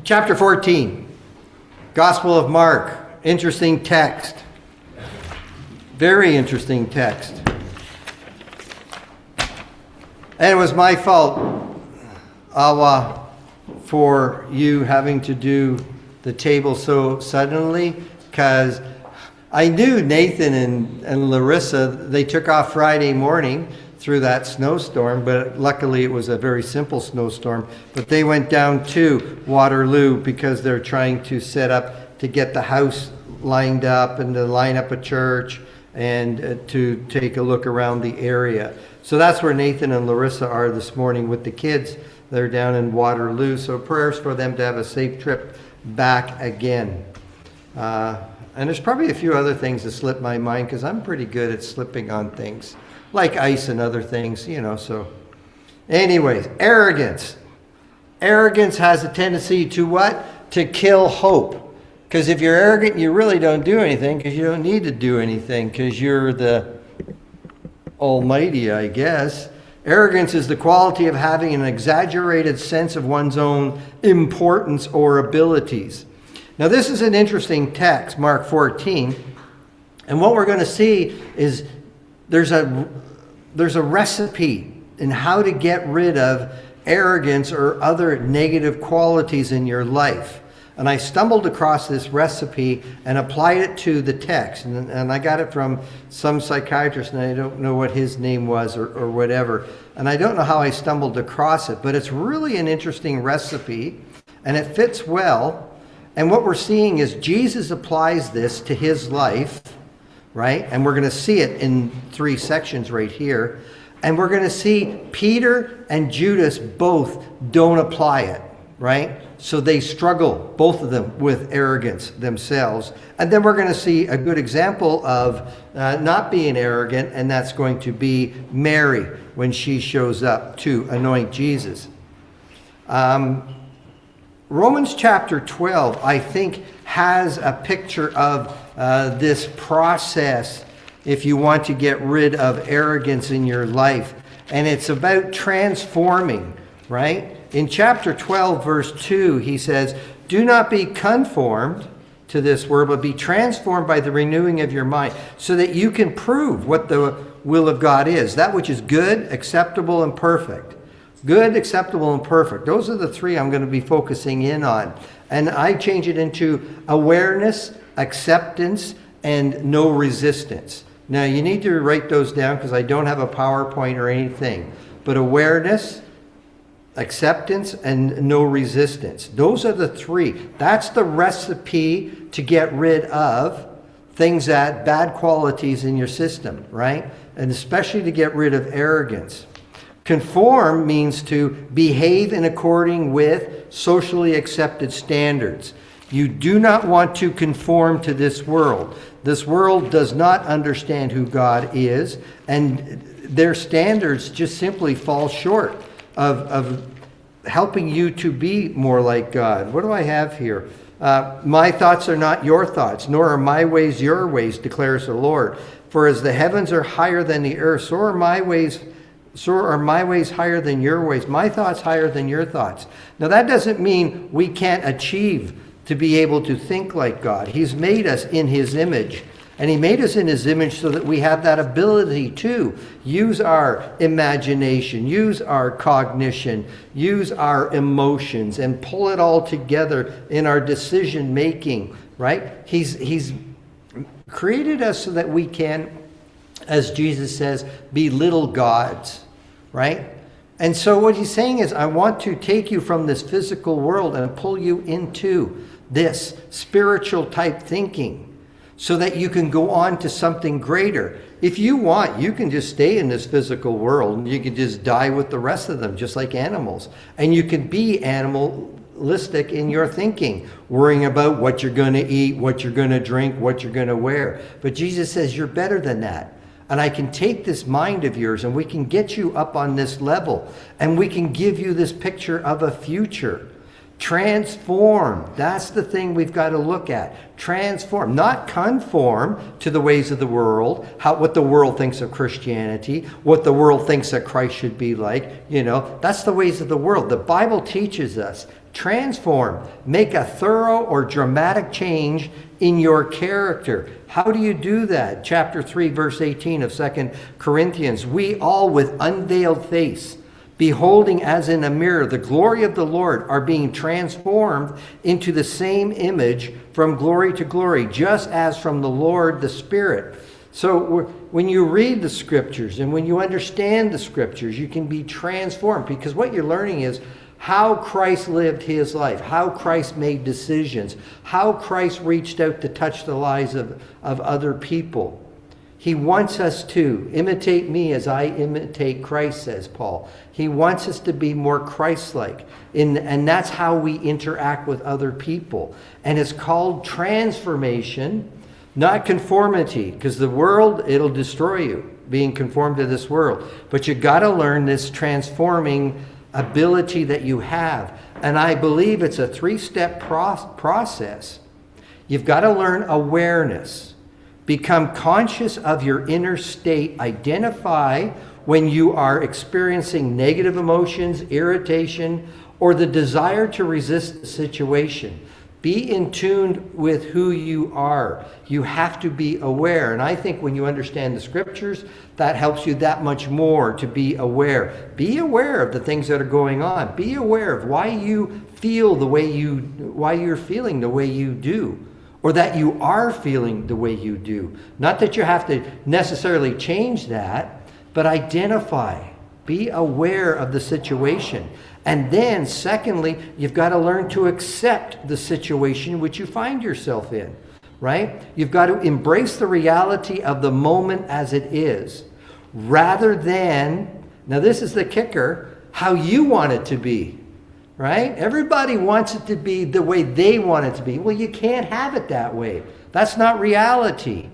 Chapter 14, Gospel of Mark. Interesting text. Very interesting text. And it was my fault, Awa, for you having to do the table so suddenly, because I knew Nathan and Larissa, they took off Friday morning through that snowstorm, but luckily it was a very simple snowstorm. But they went down to Waterloo because they're trying to set up to get the house lined up and to line up a church and to take a look around the area. So that's where Nathan and Larissa are this morning with the kids. They're down in Waterloo. So prayers for them to have a safe trip back again. And there's probably a few other things that slip my mind because I'm pretty good at slipping on things like ice and other things, so. Anyways, arrogance. Arrogance has a tendency to what? To kill hope. Because if you're arrogant, you really don't do anything because you don't need to do anything because you're the Almighty, I guess. Arrogance is the quality of having an exaggerated sense of one's own importance or abilities. Now, this is an interesting text, Mark 14. And what we're going to see is there's a recipe in how to get rid of arrogance or other negative qualities in your life. And I stumbled across this recipe and applied it to the text. And I got it from some psychiatrist, and I don't know what his name was or whatever. And I don't know how I stumbled across it, but it's really an interesting recipe, and it fits well. And what we're seeing is Jesus applies this to his life, right? And we're going to see it in 3 sections right here. And we're going to see Peter and Judas both don't apply it, right? So they struggle, both of them, with arrogance themselves. And then we're going to see a good example of not being arrogant, and that's going to be Mary when she shows up to anoint Jesus. Romans chapter 12, I think, has a picture of this process if you want to get rid of arrogance in your life. And it's about transforming, right? In chapter 12, verse 2, he says, "Do not be conformed to this world, but be transformed by the renewing of your mind, so that you can prove what the will of God is, that which is good, acceptable, and perfect." Good, acceptable, and perfect. Those are the 3 I'm going to be focusing in on. And I change it into awareness, acceptance, and no resistance. Now, you need to write those down because I don't have a PowerPoint or anything. But awareness, acceptance, and no resistance. Those are the 3. That's the recipe to get rid of things that bad qualities in your system, right? And especially to get rid of arrogance. Conform means to behave in according with socially accepted standards. You do not want to conform to this world. This world does not understand who God is, and their standards just simply fall short of helping you to be more like God. What do I have here? My thoughts are not your thoughts, nor are my ways your ways, declares the Lord. For as the heavens are higher than the earth, so are my ways higher than your ways, my thoughts higher than your thoughts. Now, that doesn't mean we can't achieve to be able to think like God. He's made us in his image. And he made us in his image so that we have that ability to use our imagination, use our cognition, use our emotions, and pull it all together in our decision making, right? He's created us so that we can, as Jesus says, be little gods, right? And so what he's saying is, I want to take you from this physical world and pull you into this spiritual type thinking so that you can go on to something greater. If you want, you can just stay in this physical world and you can just die with the rest of them, just like animals. And you can be animalistic in your thinking, worrying about what you're going to eat, what you're going to drink, what you're going to wear. But Jesus says, you're better than that. And I can take this mind of yours and we can get you up on this level. And we can give you this picture of a future. Transform. That's the thing we've got to look at. Transform. Not conform to the ways of the world, what the world thinks of Christianity, what the world thinks that Christ should be like. That's the ways of the world. The Bible teaches us Transform. Make a thorough or dramatic change in your character. How do you do that? Chapter 3, verse 18 of 2 Corinthians. We all with unveiled face, beholding as in a mirror the glory of the Lord, are being transformed into the same image from glory to glory, just as from the Lord the Spirit. So when you read the scriptures and when you understand the scriptures, you can be transformed, because what you're learning is how Christ lived his life, how Christ made decisions, how Christ reached out to touch the lives of other people. He wants us to imitate me as I imitate Christ, says Paul. He wants us to be more Christ-like. And that's how we interact with other people. And it's called transformation, not conformity, because the world, it'll destroy you, being conformed to this world. But you got to learn this transforming ability that you have. And I believe it's a 3-step process. You've got to learn awareness. Become conscious of your inner state. Identify when you are experiencing negative emotions, irritation, or the desire to resist the situation. Be in tune with who you are. You have to be aware. And I think when you understand the scriptures, that helps you that much more to be aware. Be aware of the things that are going on. Be aware of why you feel why you're feeling the way you do, or that you are feeling the way you do. Not that you have to necessarily change that, but identify. Be aware of the situation. And then, secondly, you've got to learn to accept the situation which you find yourself in, right? You've got to embrace the reality of the moment as it is, rather than, now this is the kicker, how you want it to be, right? Everybody wants it to be the way they want it to be. Well, you can't have it that way. That's not reality,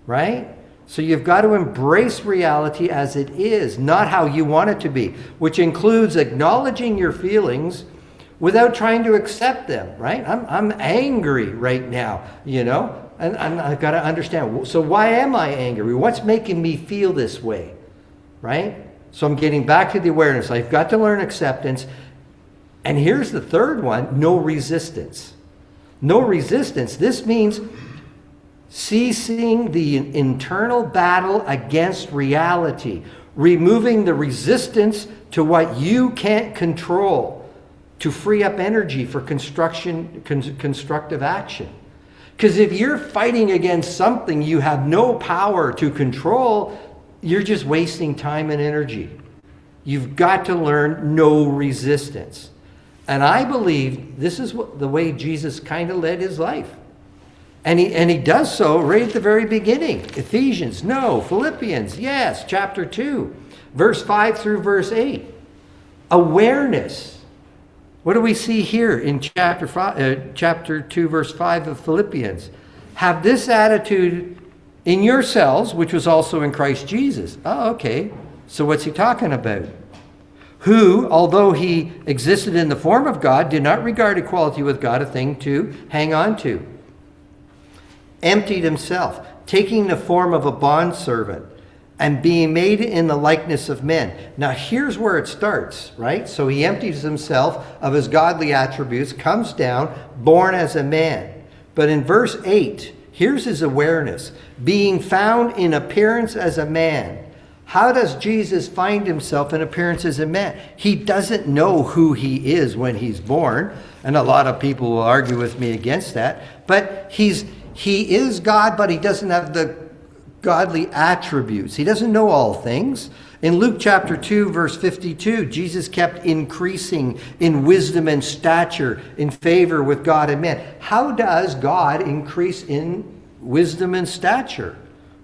right? So you've got to embrace reality as it is, not how you want it to be, which includes acknowledging your feelings without trying to accept them, right? I'm angry right now, and I've got to understand. So why am I angry? What's making me feel this way, right? So I'm getting back to the awareness. I've got to learn acceptance. And here's the third one, no resistance. No resistance. This means ceasing the internal battle against reality, removing the resistance to what you can't control to free up energy for constructive action. Because if you're fighting against something you have no power to control, you're just wasting time and energy. You've got to learn no resistance. And I believe this is the way Jesus kind of led his life. And he does so right at the very beginning. Ephesians, no. Philippians, yes. Chapter 2, verse 5 through verse 8. Awareness. What do we see here in chapter 2, verse 5 of Philippians? Have this attitude in yourselves, which was also in Christ Jesus. Oh, okay. So what's he talking about? Who, although he existed in the form of God, did not regard equality with God a thing to hang on to. Emptied himself, taking the form of a bondservant and being made in the likeness of men. Now here's where it starts, right? So he empties himself of his godly attributes, comes down, born as a man. But in verse 8, here's his awareness. Being found in appearance as a man. How does Jesus find himself in appearance as a man? He doesn't know who he is when he's born. And a lot of people will argue with me against that. But he is God, but he doesn't have the godly attributes. He doesn't know all things. In Luke chapter 2, verse 52, Jesus kept increasing in wisdom and stature, in favor with God and men. How does God increase in wisdom and stature,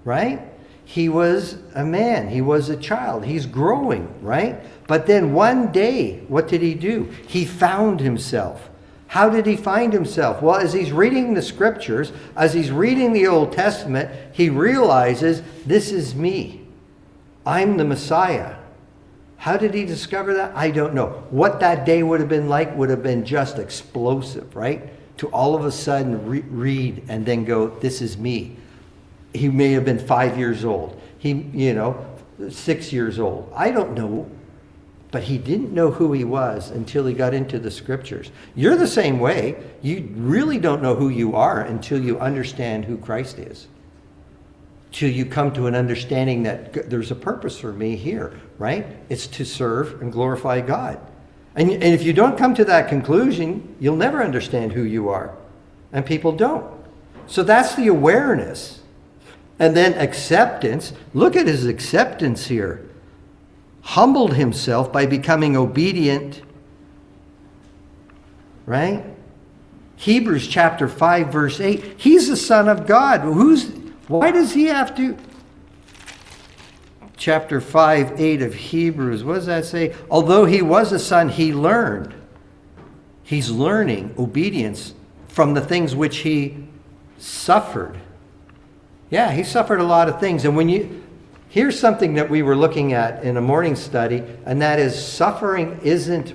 right? He was a man. He was a child. He's growing, right? But then one day, what did he do? He found himself. How did he find himself? Well, as he's reading the scriptures, as he's reading the Old Testament, he realizes, this is me. I'm the Messiah. How did he discover that? I don't know. What that day would have been like would have been just explosive, right? To all of a sudden read and then go, this is me. He may have been 5 years old. 6 years old. I don't know. But he didn't know who he was until he got into the scriptures. You're the same way. You really don't know who you are until you understand who Christ is. Till you come to an understanding that there's a purpose for me here, right? It's to serve and glorify God. And if you don't come to that conclusion, you'll never understand who you are. And people don't. So that's the awareness. And then acceptance. Look at his acceptance here. Humbled himself by becoming obedient. Right? Hebrews chapter 5 verse 8. He's the Son of God. Why does he have to? Chapter 5, 8 of Hebrews. What does that say? Although he was a son, he learned. He's learning obedience from the things which he suffered. Yeah, he suffered a lot of things. And here's something that we were looking at in a morning study, and that is suffering isn't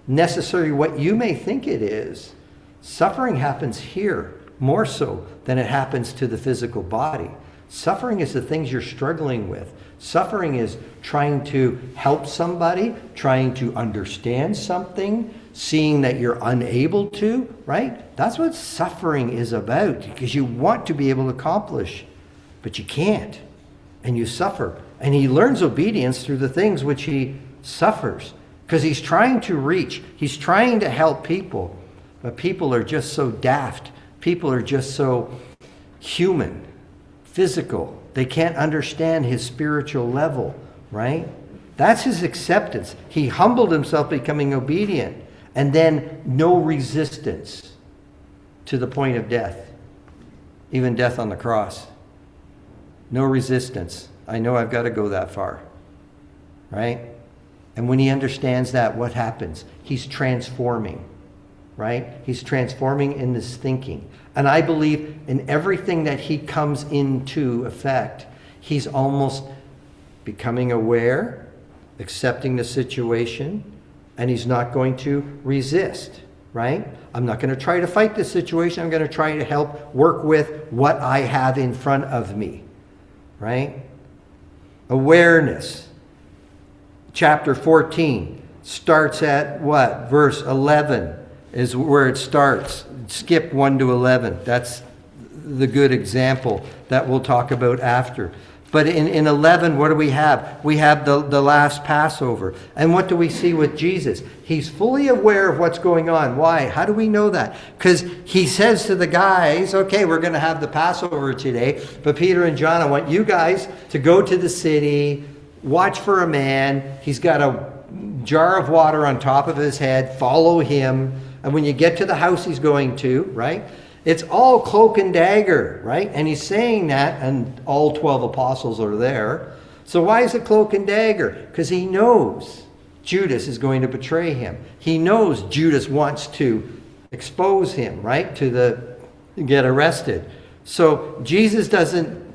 necessarily what you may think it is. Suffering happens here more so than it happens to the physical body. Suffering is the things you're struggling with. Suffering is trying to help somebody, trying to understand something, seeing that you're unable to, right? That's what suffering is about, because you want to be able to accomplish, but you can't, and you suffer. And he learns obedience through the things which he suffers, because he's trying to reach, he's trying to help people, but people are just so daft. People are just so human, physical. They can't understand his spiritual level, right? That's his acceptance. He humbled himself, becoming obedient, and then no resistance to the point of death, even death on the cross. No resistance. I know I've got to go that far, right? And when he understands that, what happens? He's transforming, right? He's transforming in this thinking. And I believe in everything that he comes into effect, he's almost becoming aware, accepting the situation, and he's not going to resist, right? I'm not going to try to fight the situation. I'm going to try to help work with what I have in front of me, right? Awareness. Chapter 14 starts at what? Verse 11 is where it starts. Skip 1 to 11. That's the good example that we'll talk about after. But in 11, what do we have? We have the last Passover. And what do we see with Jesus? He's fully aware of what's going on. Why? How do we know that? Because he says to the guys, okay, we're going to have the Passover today, but Peter and John, I want you guys to go to the city, watch for a man. He's got a jar of water on top of his head. Follow him. And when you get to the house he's going to, right? It's all cloak and dagger, right? And he's saying that, and all 12 apostles are there. So why is it cloak and dagger? Because he knows Judas is going to betray him. He knows Judas wants to expose him, right? To get arrested. So Jesus doesn't,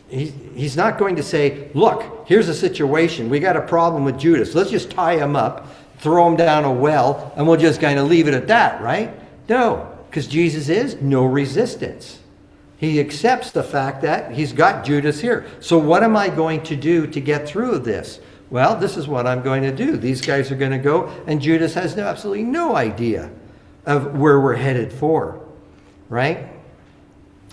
he's not going to say, look, here's a situation. We got a problem with Judas. Let's just tie him up, throw him down a well, and we'll just kind of leave it at that, right? No. Because Jesus is no resistance. He accepts the fact that he's got Judas here. So what am I going to do to get through this? Well, this is what I'm going to do. These guys are going to go, and Judas has absolutely no idea of where we're headed for, right?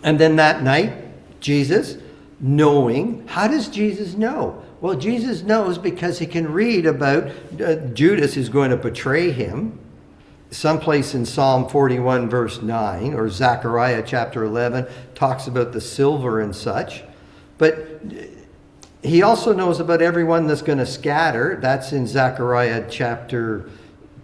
And then that night, Jesus, knowing, how does Jesus know? Well, Jesus knows because he can read about Judas who's going to betray him. Someplace in Psalm 41 verse 9 or Zechariah chapter 11 talks about the silver and such. But he also knows about everyone that's going to scatter. That's in Zechariah chapter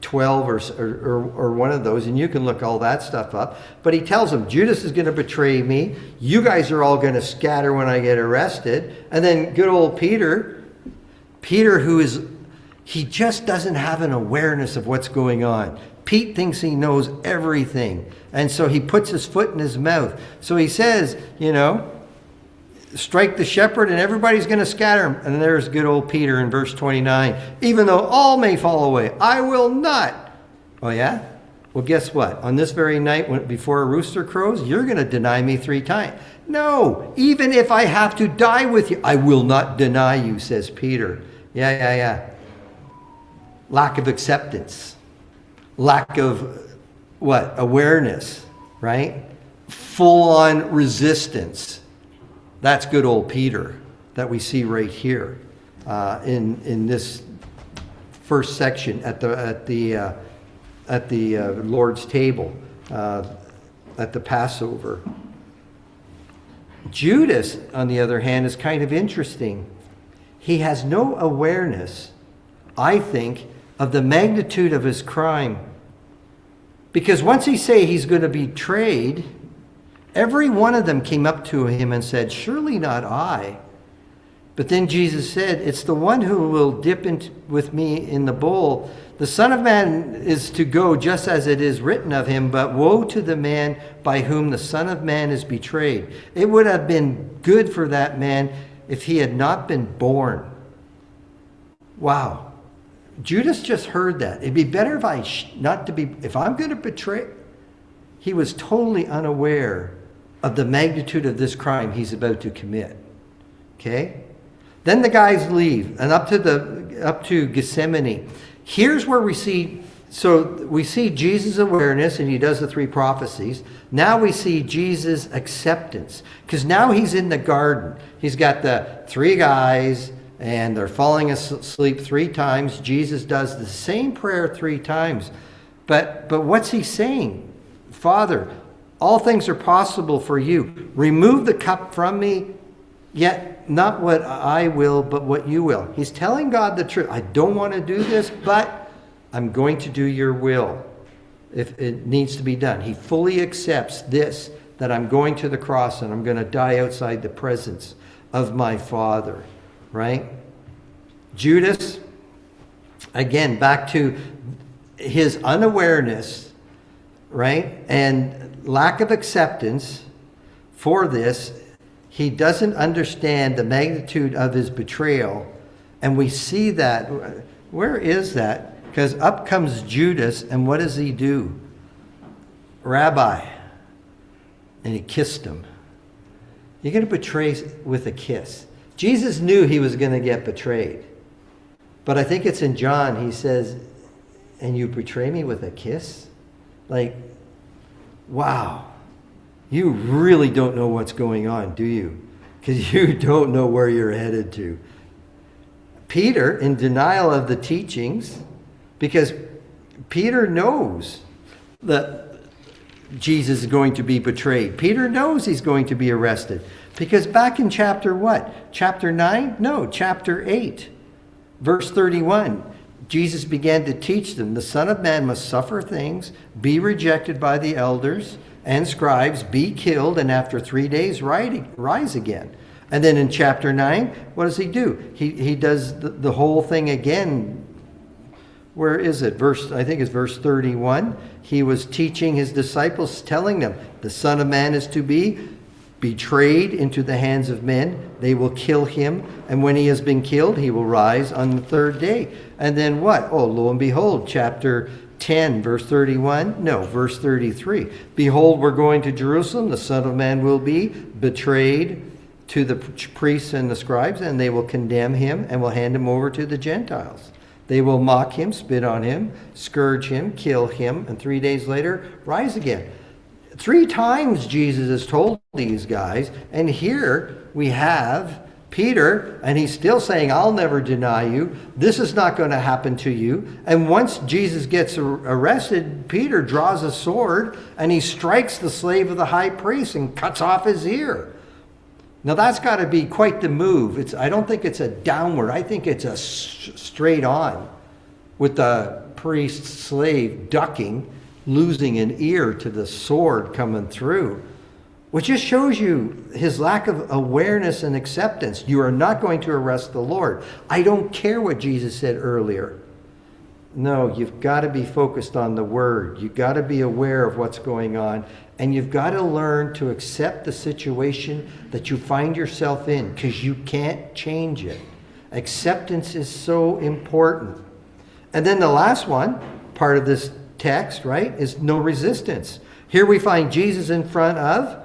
12 or one of those. And you can look all that stuff up. But he tells them, Judas is going to betray me. You guys are all going to scatter when I get arrested. And then good old Peter he just doesn't have an awareness of what's going on. Pete thinks he knows everything. And so he puts his foot in his mouth. So he says, strike the shepherd and everybody's going to scatter him. And there's good old Peter in verse 29. Even though all may fall away, I will not. Oh yeah? Well, guess what? On this very night, before a rooster crows, you're going to deny me 3 times. No, even if I have to die with you, I will not deny you, says Peter. Yeah. lack of acceptance, lack of what? Awareness, right? Full-on resistance. That's good old Peter that we see right here in this first section at the Lord's table at the Passover. Judas, on the other hand, is kind of interesting. He has no awareness, I think, of the magnitude of his crime. Because once he say he's going to be betrayed, every one of them came up to him and said, "Surely not I." But then Jesus said, "It's the one who will dip with me in the bowl. The Son of Man is to go just as it is written of him, but woe to the man by whom the Son of Man is betrayed. It would have been good for that man if he had not been born." Wow. Judas just heard that. It'd be better if I'm going to betray. He was totally unaware of the magnitude of this crime he's about to commit. Okay? Then the guys leave and up to Gethsemane. Here's where we see Jesus' awareness, and he does the 3 prophecies. Now we see Jesus' acceptance, because now he's in the garden. He's got the 3 guys, and they're falling asleep 3 times. Jesus does the same prayer 3 times. But what's he saying? "Father, all things are possible for you. Remove the cup from me, yet not what I will, but what you will." He's telling God the truth. I don't want to do this, but I'm going to do your will if it needs to be done. He fully accepts this, that I'm going to the cross and I'm going to die outside the presence of my Father, right? Judas, again, back to his unawareness, right? And lack of acceptance for this. He doesn't understand the magnitude of his betrayal. And we see that. Where is that? Because up comes Judas, and what does he do? "Rabbi." And he kissed him. You're going to betray with a kiss. Jesus knew he was going to get betrayed. But I think it's in John, he says, "And you betray me with a kiss?" Like, wow. You really don't know what's going on, do you? Because you don't know where you're headed to. Peter, in denial of the teachings, because Peter knows that Jesus is going to be betrayed. Peter knows he's going to be arrested. Because back in chapter what? Chapter 9? No, chapter 8. Verse 31. Jesus began to teach them, "The Son of Man must suffer things, be rejected by the elders and scribes, be killed, and after 3 days rise again." And then in chapter 9, what does he do? He does the whole thing again. Where is it? I think it's verse 31. He was teaching his disciples, telling them, "The Son of Man is to be betrayed into the hands of men. They will kill him, and when he has been killed, he will rise on the 3rd day." And then what? Oh, lo and behold, chapter 10, verse 31? No, verse 33. "Behold, we're going to Jerusalem. The Son of Man will be betrayed to the priests and the scribes, and they will condemn him and will hand him over to the Gentiles. They will mock him, spit on him, scourge him, kill him, and 3 days later, rise again." 3 times Jesus has told these guys, and here we have Peter, and he's still saying, "I'll never deny you. This is not going to happen to you." And once Jesus gets arrested, Peter draws a sword, and he strikes the slave of the high priest and cuts off his ear. Now that's got to be quite the move. I don't think it's a downward. I think it's a straight on, with the priest's slave ducking, losing an ear to the sword coming through, which just shows you his lack of awareness and acceptance. You are not going to arrest the Lord. I don't care what Jesus said earlier. No, you've got to be focused on the Word. You've got to be aware of what's going on. And you've got to learn to accept the situation that you find yourself in, because you can't change it. Acceptance is so important. And then the last one, part of this text, right, is no resistance. Here we find Jesus in front of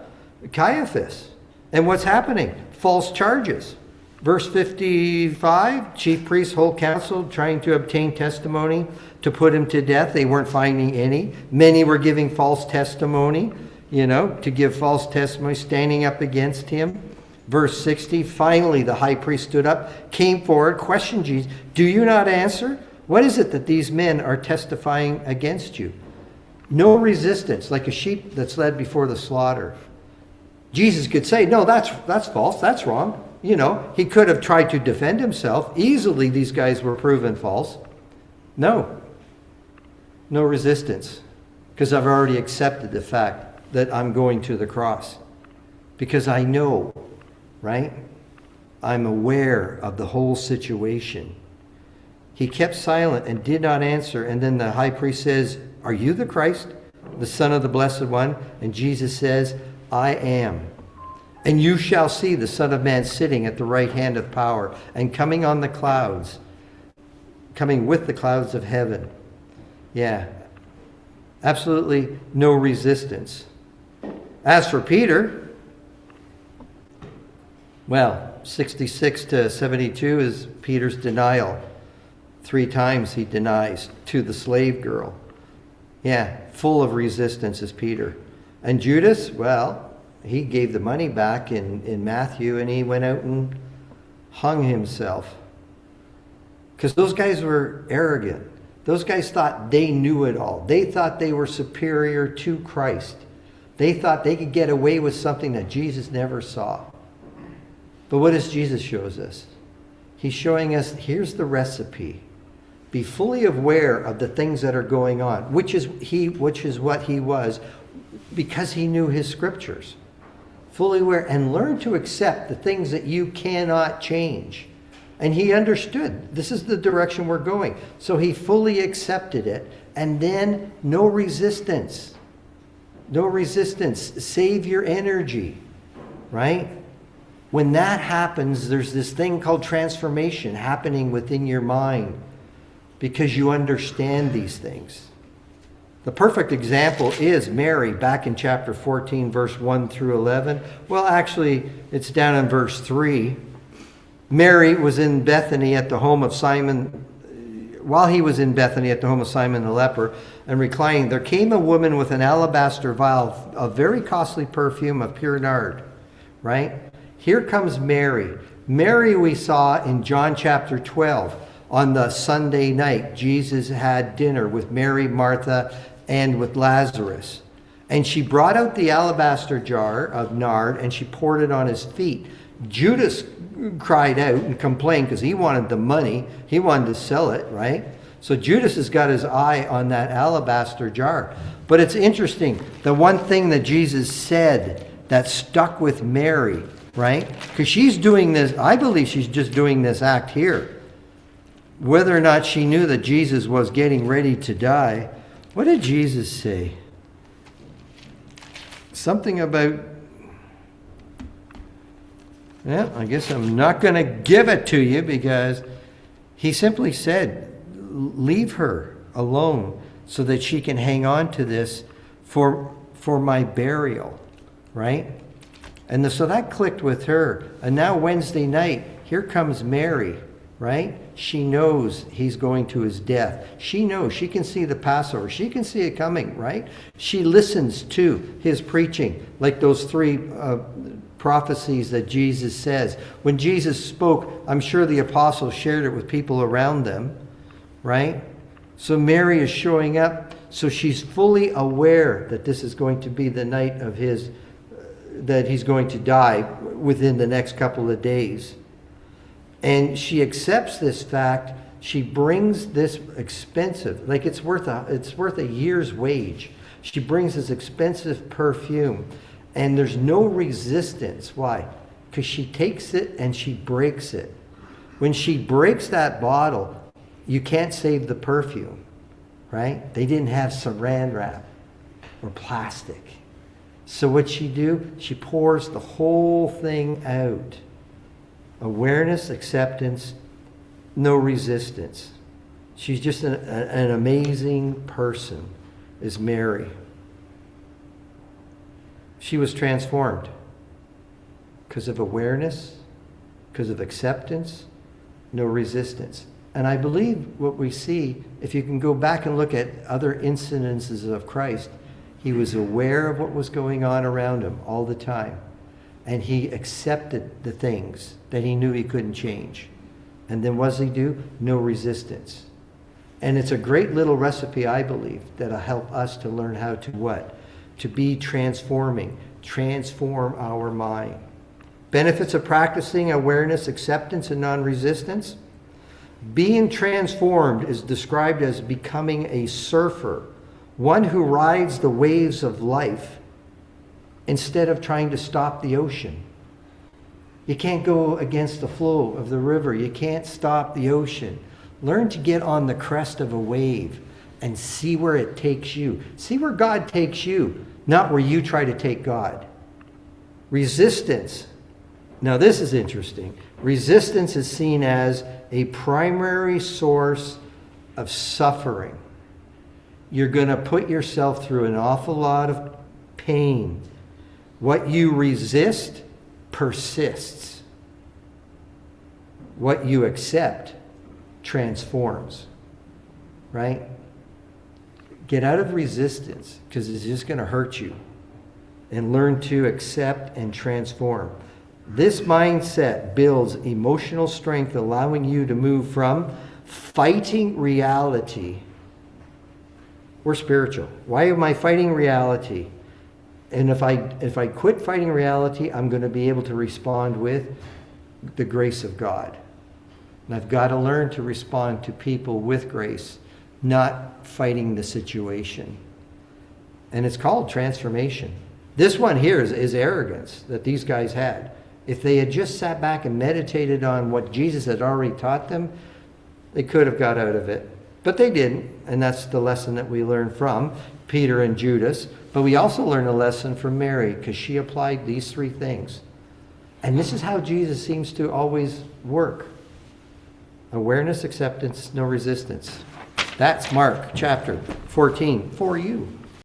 Caiaphas. And what's happening? False charges. Verse 55, chief priests, whole council trying to obtain testimony to put him to death. They weren't finding any. Many were giving false testimony, to give false testimony, standing up against him. Verse 60, finally the high priest stood up, came forward, questioned Jesus. Do you not answer? What is it that these men are testifying against you? No resistance, like a sheep that's led before the slaughter. Jesus could say, no, that's false, that's wrong. He could have tried to defend himself. Easily these guys were proven false. No resistance, because I've already accepted the fact that I'm going to the cross. Because I know, right? I'm aware of the whole situation. He kept silent and did not answer. And then the high priest says, are you the Christ, the Son of the Blessed One? And Jesus says, I am. And you shall see the Son of Man sitting at the right hand of power and coming on the clouds, coming with the clouds of heaven. Yeah, absolutely no resistance. As for Peter, well, 66 to 72 is Peter's denial. 3 times he denies to the slave girl. Yeah, full of resistance is Peter. And Judas, well, he gave the money back in Matthew, and he went out and hung himself. Because those guys were arrogant. Those guys thought they knew it all. They thought they were superior to Christ. They thought they could get away with something that Jesus never saw. But what does Jesus show us? He's showing us, here's the recipe. Be fully aware of the things that are going on, which is what he was, because he knew his scriptures. Fully aware, and learn to accept the things that you cannot change. And he understood this is the direction we're going. So he fully accepted it. And then no resistance. No resistance. Save your energy. Right? When that happens, there's this thing called transformation happening within your mind, because you understand these things. The perfect example is Mary, back in chapter 14, verse 1 through 11. Well, actually, it's down in verse 3. Mary was in Bethany at the home of Simon. While he was in Bethany at the home of Simon the leper and reclining, there came a woman with an alabaster vial of very costly perfume of pure nard. Right? Here comes Mary. Mary we saw in John chapter 12. On the Sunday night, Jesus had dinner with Mary, Martha, and with Lazarus. And she brought out the alabaster jar of nard and she poured it on his feet. Judas cried out and complained because he wanted the money. He wanted to sell it, right? So Judas has got his eye on that alabaster jar. But it's interesting. The one thing that Jesus said that stuck with Mary, right? Because she's doing this, I believe she's just doing this act here. Whether or not she knew that Jesus was getting ready to die, what did Jesus say? Something about, I guess I'm not going to give it to you, because he simply said, leave her alone so that she can hang on to this for my burial, right? And so that clicked with her. And now Wednesday night, here comes Mary. Right? She knows he's going to his death. She knows. She can see the Passover. She can see it coming, right? She listens to his preaching, like those 3 prophecies that Jesus says. When Jesus spoke, I'm sure the apostles shared it with people around them, right? So Mary is showing up. So she's fully aware that this is going to be the night of his, that he's going to die within the next couple of days. And she accepts this fact. She brings this expensive, like it's worth a year's wage. She brings this expensive perfume, and there's no resistance. Why? Because she takes it and she breaks it. When she breaks that bottle, you can't save the perfume, right? They didn't have saran wrap or plastic. So what she do? She pours the whole thing out. Awareness, acceptance, no resistance. She's just an amazing person, is Mary. She was transformed because of awareness, because of acceptance, no resistance. And I believe what we see, if you can go back and look at other incidences of Christ, he was aware of what was going on around him all the time. And he accepted the things that he knew he couldn't change. And then what does he do? No resistance. And it's a great little recipe, I believe, that'll help us to learn how to what? To be transforming. Transform our mind. Benefits of practicing awareness, acceptance, and non-resistance. Being transformed is described as becoming a surfer, one who rides the waves of life instead of trying to stop the ocean. You can't go against the flow of the river. You can't stop the ocean. Learn to get on the crest of a wave and see where it takes you. See where God takes you, not where you try to take God. Resistance. Now this is interesting. Resistance is seen as a primary source of suffering. You're going to put yourself through an awful lot of pain. What you resist persists. What you accept transforms. Right? Get out of resistance, because it's just going to hurt you. And learn to accept and transform. This mindset builds emotional strength, allowing you to move from fighting reality. We're spiritual. Why am I fighting reality? And if I quit fighting reality, I'm going to be able to respond with the grace of God. And I've got to learn to respond to people with grace, not fighting the situation. And it's called transformation. This one here is arrogance that these guys had. If they had just sat back and meditated on what Jesus had already taught them, they could have got out of it. But they didn't, and that's the lesson that we learn from Peter and Judas. But we also learn a lesson from Mary, because she applied these three things. And this is how Jesus seems to always work. Awareness, acceptance, no resistance. That's Mark chapter 14 for you.